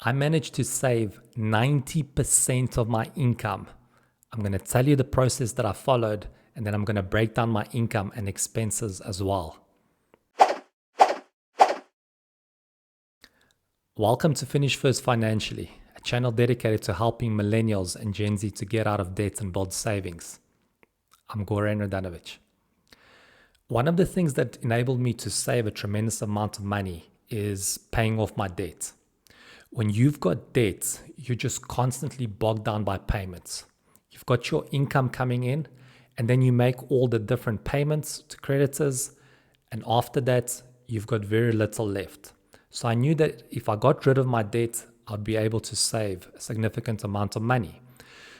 I managed to save 90% of my income. I'm going to tell you the process that I followed, and then I'm going to break down my income and expenses as well. Welcome to Finish First Financially, a channel dedicated to helping millennials and Gen Z to get out of debt and build savings. I'm Goran Radanovic. One of the things that enabled me to save a tremendous amount of money is paying off my debt. When you've got debt, you're just constantly bogged down by payments. You've got your income coming in, and then you make all the different payments to creditors, and after that, you've got very little left. So I knew that if I got rid of my debt, I'd be able to save a significant amount of money.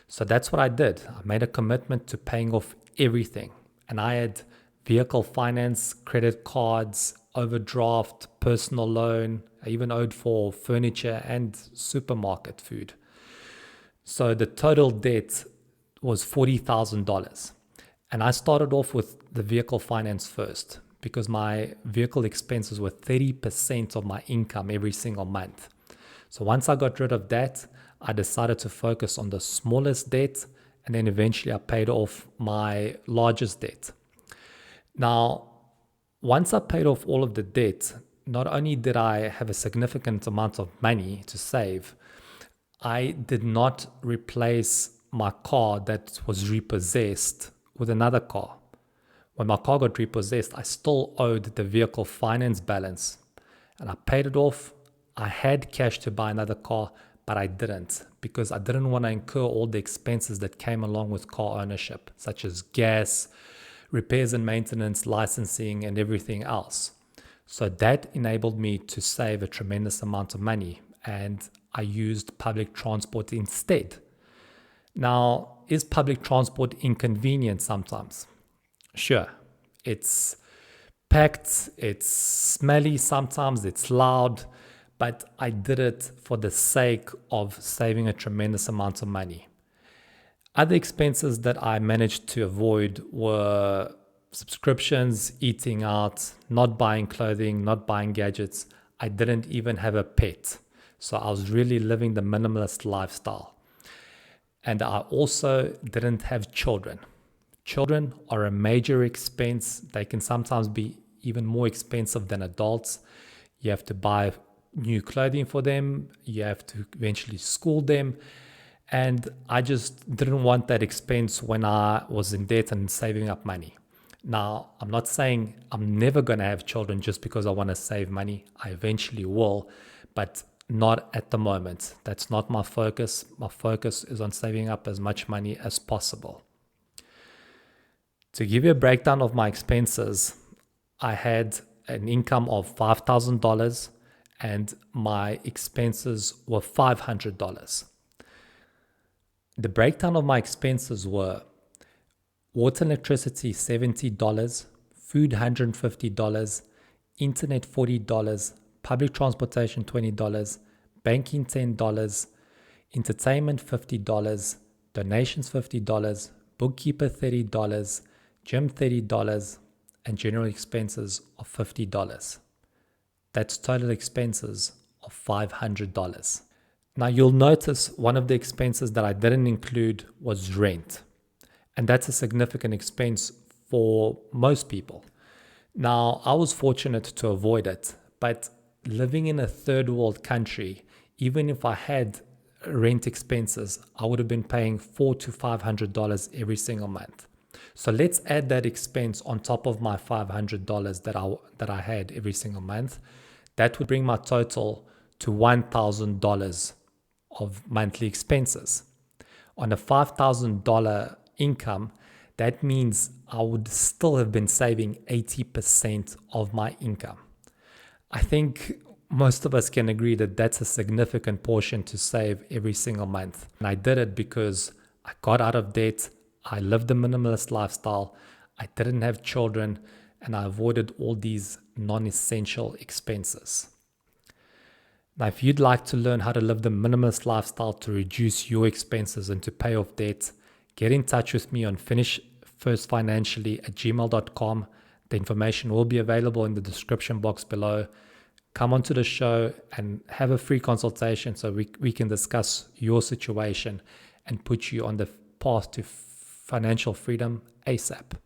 So that's what I did. I made a commitment to paying off everything, and I had vehicle finance, credit cards, overdraft, personal loan. I even owed for furniture and supermarket food. So the total debt was $40,000. And I started off with the vehicle finance first because my vehicle expenses were 30% of my income every single month. So once I got rid of that, I decided to focus on the smallest debt, and then eventually I paid off my largest debt. Now, once I paid off all of the debt, not only did I have a significant amount of money to save, I did not replace my car that was repossessed with another car. When my car got repossessed, I still owed the vehicle finance balance, and I paid it off. I had cash to buy another car, but I didn't because I didn't want to incur all the expenses that came along with car ownership, such as gas, repairs and maintenance, licensing, and everything else. So that enabled me to save a tremendous amount of money, and I used public transport instead. Now, is public transport inconvenient sometimes? Sure. It's packed, it's smelly sometimes, it's loud, but I did it for the sake of saving a tremendous amount of money. Other expenses that I managed to avoid were subscriptions, eating out, not buying clothing, not buying gadgets. I didn't even have a pet. So I was really living the minimalist lifestyle. And I also didn't have children. Children are a major expense. They can sometimes be even more expensive than adults. You have to buy new clothing for them. You have to eventually school them. And I just didn't want that expense when I was in debt and saving up money. Now, I'm not saying I'm never going to have children just because I want to save money. I eventually will, but not at the moment. That's not my focus. My focus is on saving up as much money as possible. To give you a breakdown of my expenses, I had an income of $5,000 and my expenses were $500. The breakdown of my expenses were water and electricity $70, food $150, internet $40, public transportation $20, banking $10, entertainment $50, donations $50, bookkeeper $30, gym $30, and general expenses of $50. That's total expenses of $500. Now you'll notice one of the expenses that I didn't include was rent. And that's a significant expense for most people. Now, I was fortunate to avoid it, but living in a third world country, even if I had rent expenses, I would have been paying $400 to $500 every single month. So let's add that expense on top of my $500 that I had every single month. That would bring my total to $1,000 of monthly expenses. On a $5,000 income, that means I would still have been saving 80% of my income. I think most of us can agree that that's a significant portion to save every single month. And I did it because I got out of debt, I lived a minimalist lifestyle, I didn't have children, and I avoided all these non-essential expenses. Now, if you'd like to learn how to live the minimalist lifestyle to reduce your expenses and to pay off debt, get in touch with me on finishfirstfinancially@gmail.com. The information will be available in the description box below. come onto the show and have a free consultation so we can discuss your situation and put you on the path to financial freedom ASAP.